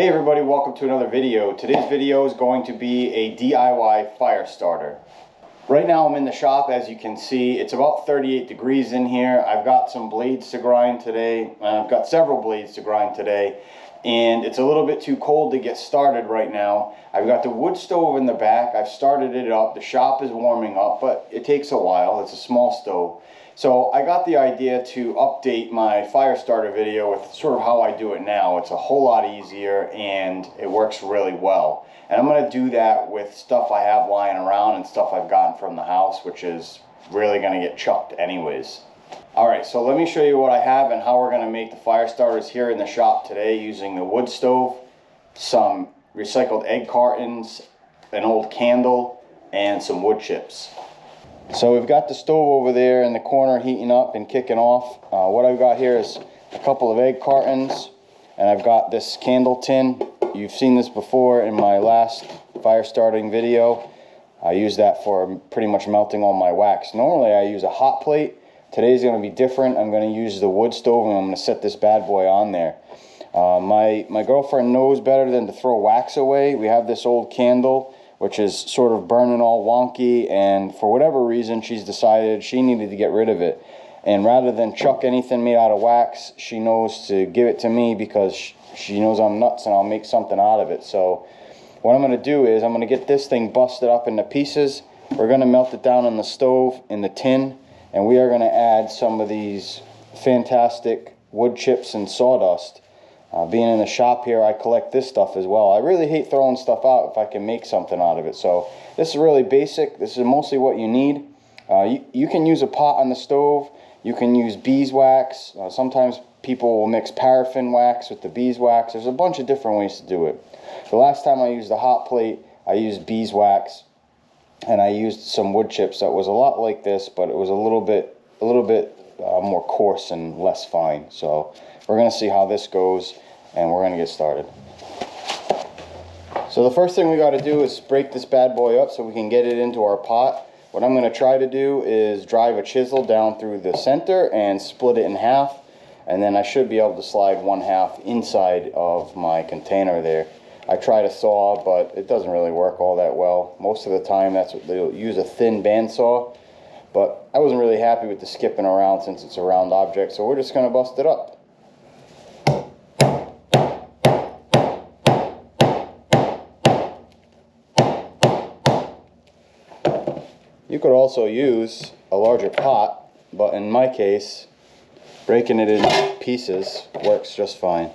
Hey everybody, welcome to another video. Today's video is going to be a DIY fire starter. Right now I'm in the shop. As you can see, it's about 38 degrees in here. I've got some blades to grind today. I've got several blades to grind today, and it's a little bit too cold to get started right now. I've got the wood stove in the back. I've started it up. The shop is warming up, but it takes a while. It's a small stove. So I got the idea to update my fire starter video with sort of how I do it now. It's a whole lot easier and it works really well. And I'm going to do that with stuff I have lying around and stuff I've gotten from the house, which is really going to get chucked anyways. Alright, so let me show you what I have and how we're going to make the fire starters here in the shop today using the wood stove, some recycled egg cartons, an old candle, and some wood chips. So we've got the stove over there in the corner heating up and kicking off. What I've got here is a couple of egg cartons, and I've got this candle tin. You've seen this before in my last fire starting video. I use that for pretty much melting all my wax. Normally I use a hot plate. Today's going to be different. I'm going to use the wood stove and I'm going to set this bad boy on there. My girlfriend knows better than to throw wax away. We have this old candle which is sort of burning all wonky, and for whatever reason she's decided she needed to get rid of it. And rather than chuck anything made out of wax, she knows to give it to me because she knows I'm nuts and I'll make something out of it. So what I'm going to do is I'm going to get this thing busted up into pieces. We're going to melt it down on the stove in the tin, and we are going to add some of these fantastic wood chips and sawdust. Being in the shop here, I collect this stuff as well. I really hate throwing stuff out if I can make something out of it. So this is really basic. This is mostly what you need. You can use a pot on the stove. You can use beeswax. Sometimes people will mix paraffin wax with the beeswax. There's a bunch of different ways to do it. The last time I used a hot plate, I used beeswax, and I used some wood chips that was a lot like this, but it was a little bit more coarse and less fine. So we're going to see how this goes, and we're going to get started. So the first thing we got to do is break this bad boy up so we can get it into our pot. What I'm going to try to do is drive a chisel down through the center and split it in half, and then I should be able to slide one half inside of my container there. I tried a saw, but it doesn't really work all that well. Most of the time they'll use a thin bandsaw, but I wasn't really happy with the skipping around since it's a round object, so we're just going to bust it up. You could also use a larger pot, but in my case, breaking it into pieces works just fine.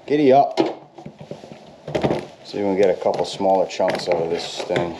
Giddy up. So you can get a couple smaller chunks out of this thing.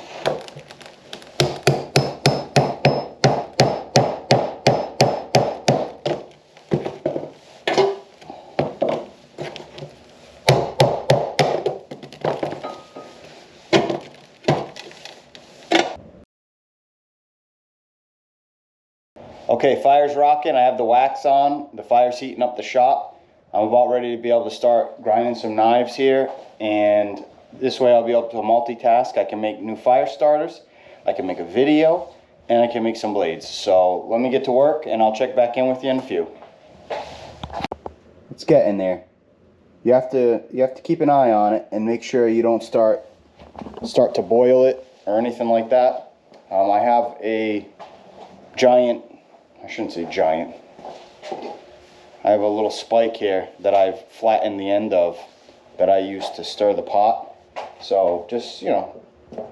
Okay, fire's rocking. I have the wax on. The fire's heating up the shop. I'm about ready to be able to start grinding some knives here, and this way I'll be able to multitask. I can make new fire starters, I can make a video, and I can make some blades. So let me get to work and I'll check back in with you in a few. It's getting there. You have to keep an eye on it and make sure you don't start to boil it or anything like that. I have a giant, I shouldn't say giant, I have a little spike here that I've flattened the end of that I use to stir the pot. So just, you know,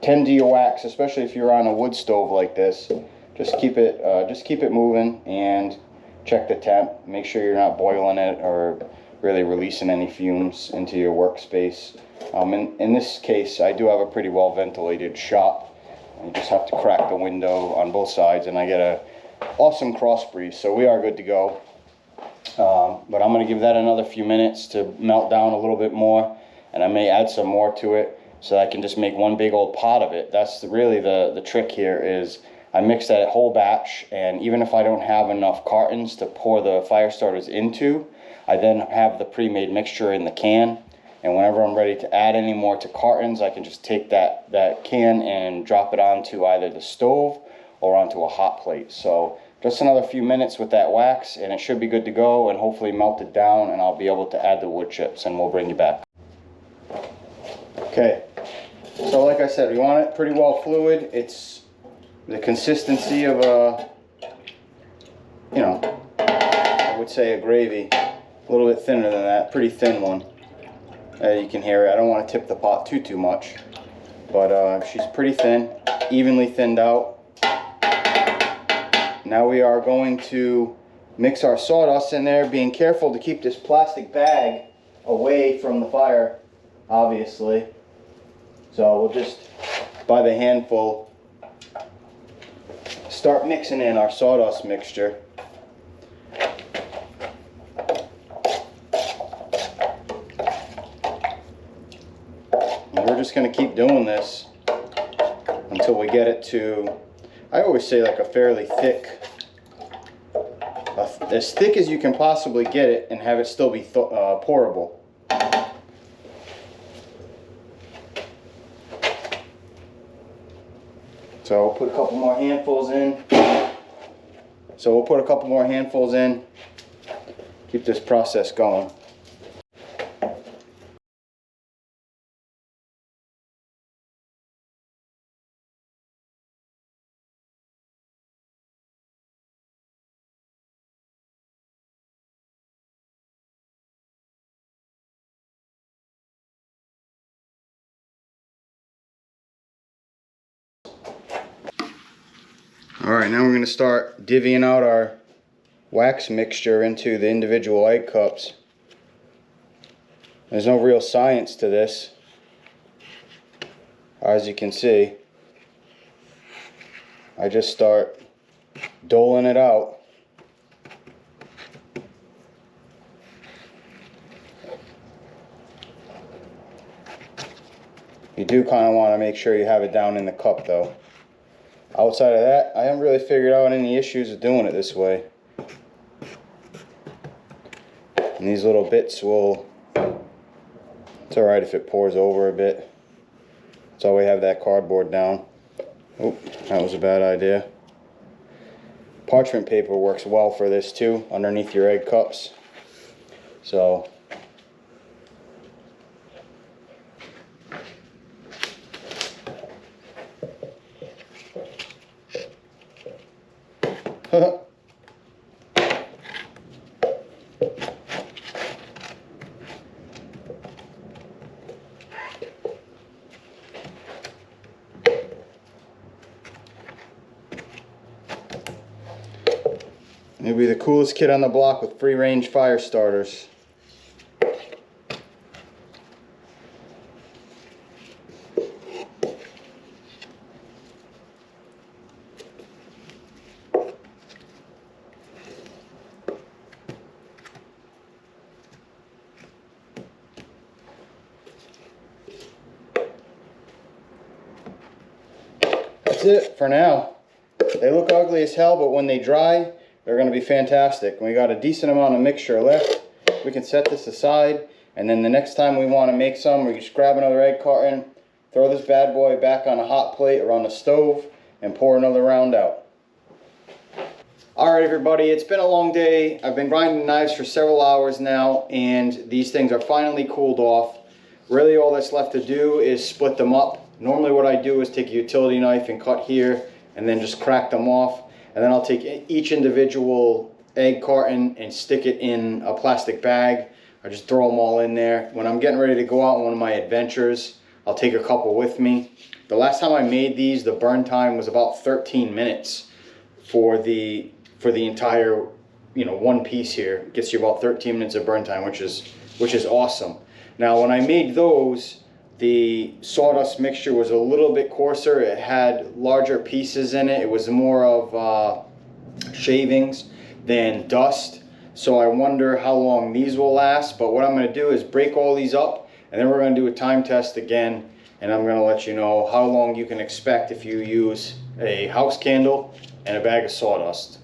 tend to your wax, especially if you're on a wood stove like this. Just keep it moving and check the temp. Make sure you're not boiling it or really releasing any fumes into your workspace. In this case, I do have a pretty well ventilated shop. You just have to crack the window on both sides and I get a awesome cross breeze, so we are good to go. But I'm going to give that another few minutes to melt down a little bit more, and I may add some more to it so I can just make one big old pot of it. That's really the trick here is I mix that whole batch, and even if I don't have enough cartons to pour the fire starters into, I then have the pre-made mixture in the can, and whenever I'm ready to add any more to cartons, I can just take that can and drop it onto either the stove or onto a hot plate. So just another few minutes with that wax and it should be good to go, and hopefully melt it down, and I'll be able to add the wood chips and we'll bring you back. Okay, so like I said, we want it pretty well fluid. It's the consistency of a, you know, I would say a gravy. A little bit thinner than that, pretty thin one. You can hear it. I don't want to tip the pot too much, but she's pretty thin, evenly thinned out. Now we are going to mix our sawdust in there, being careful to keep this plastic bag away from the fire, obviously. So we'll just, by the handful, start mixing in our sawdust mixture. And we're just going to keep doing this until we get it to, I always say, like a fairly thick, as thick as you can possibly get it and have it still be pourable. So we'll put a couple more handfuls in. Keep this process going. Alright, now we're going to start divvying out our wax mixture into the individual egg cups. There's no real science to this, as you can see. I just start doling it out. You do kind of want to make sure you have it down in the cup though. Outside of that, I haven't really figured out any issues with doing it this way. And these little bits will, it's alright if it pours over a bit. That's why we have that cardboard down. Oh, that was a bad idea. Parchment paper works well for this too, underneath your egg cups. So you'll be the coolest kid on the block with free range fire starters. That's it for now. They look ugly as hell, but when they dry, they're going to be fantastic. We got a decent amount of mixture left. We can set this aside, and then the next time we want to make some, we just grab another egg carton, throw this bad boy back on a hot plate or on the stove, and pour another round out. Alright everybody, it's been a long day. I've been grinding knives for several hours now, and these things are finally cooled off. Really all that's left to do is split them up. Normally what I do is take a utility knife and cut here, and then just crack them off. And then I'll take each individual egg carton and stick it in a plastic bag. I just throw them all in there. When I'm getting ready to go out on one of my adventures, I'll take a couple with me. The last time I made these, the burn time was about 13 minutes for the entire, one piece here. It gets you about 13 minutes of burn time, which is awesome. Now when I made those, the sawdust mixture was a little bit coarser. It had larger pieces in it. It was more of shavings than dust. So I wonder how long these will last. But what I'm going to do is break all these up, and then we're going to do a time test again, and I'm going to let you know how long you can expect if you use a house candle, and a bag of sawdust.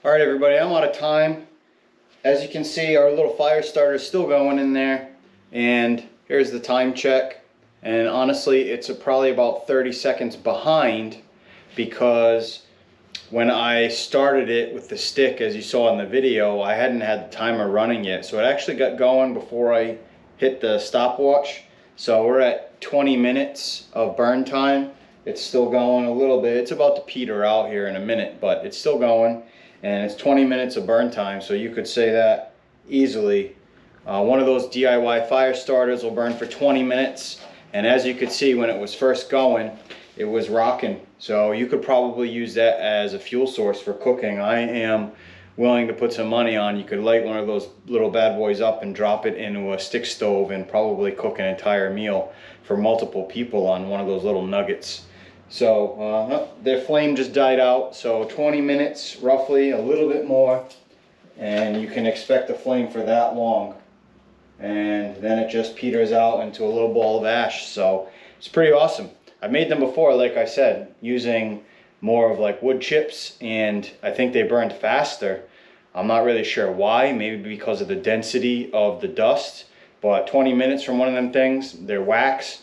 All right, everybody, I'm out of time. As you can see, our little fire starter is still going in there, and here's the time check. And honestly, it's probably about 30 seconds behind, because when I started it with the stick, as you saw in the video, I hadn't had the timer running yet. So it actually got going before I hit the stopwatch. So we're at 20 minutes of burn time. It's still going a little bit. It's about to peter out here in a minute, but it's still going. And it's 20 minutes of burn time, so you could say that easily. One of those DIY fire starters will burn for 20 minutes, and as you could see, when it was first going, it was rocking. So you could probably use that as a fuel source for cooking. I am willing to put some money on you could light one of those little bad boys up and drop it into a stick stove and probably cook an entire meal for multiple people on one of those little nuggets. So their flame just died out, so 20 minutes roughly, a little bit more, and you can expect the flame for that long. And then it just peters out into a little ball of ash. So it's pretty awesome. I've made them before, like I said, using more of like wood chips, and I think they burned faster. I'm not really sure why, maybe because of the density of the dust, but 20 minutes from one of them things, they're wax.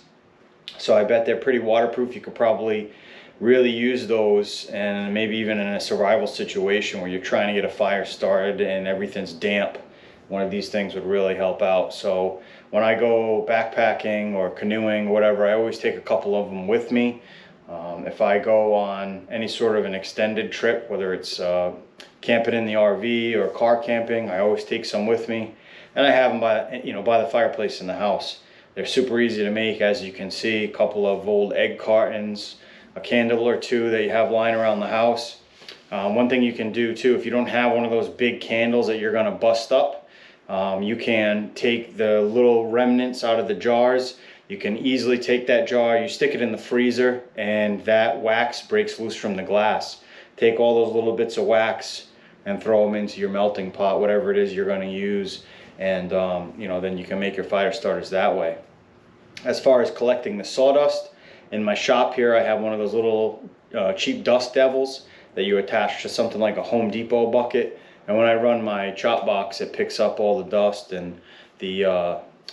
So I bet they're pretty waterproof. You could probably really use those, and maybe even in a survival situation where you're trying to get a fire started and everything's damp, one of these things would really help out. So when I go backpacking or canoeing, whatever, I always take a couple of them with me. If I go on any sort of an extended trip, whether it's camping in the RV or car camping, I always take some with me, and I have them by the fireplace in the house. They're super easy to make, as you can see. A couple of old egg cartons, a candle or two that you have lying around the house. One thing you can do too, if you don't have one of those big candles that you're gonna bust up, you can take the little remnants out of the jars. You can easily take that jar, you stick it in the freezer, and that wax breaks loose from the glass. Take all those little bits of wax and throw them into your melting pot, whatever it is you're gonna use, and then you can make your fire starters that way. As far as collecting the sawdust, in my shop here I have one of those little cheap dust devils that you attach to something like a Home Depot bucket, and when I run my chop box, it picks up all the dust. And the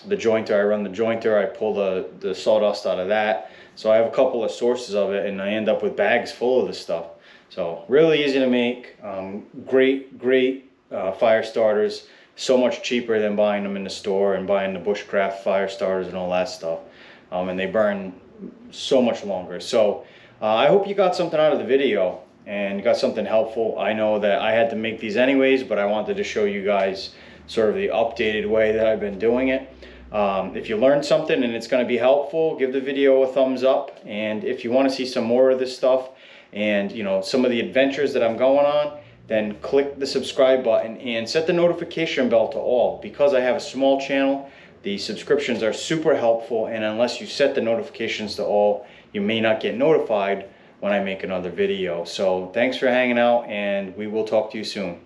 jointer, I run the jointer, I pull the sawdust out of that. So I have a couple of sources of it, and I end up with bags full of this stuff. So really easy to make, great fire starters. So much cheaper than buying them in the store and buying the bushcraft fire starters and all that stuff. And they burn so much longer. So I hope you got something out of the video and got something helpful. I know that I had to make these anyways, but I wanted to show you guys sort of the updated way that I've been doing it. If you learned something and it's going to be helpful, give the video a thumbs up. And if you want to see some more of this stuff and some of the adventures that I'm going on, then click the subscribe button and set the notification bell to all. Because I have a small channel, the subscriptions are super helpful, and unless you set the notifications to all, you may not get notified when I make another video. So thanks for hanging out, and we will talk to you soon.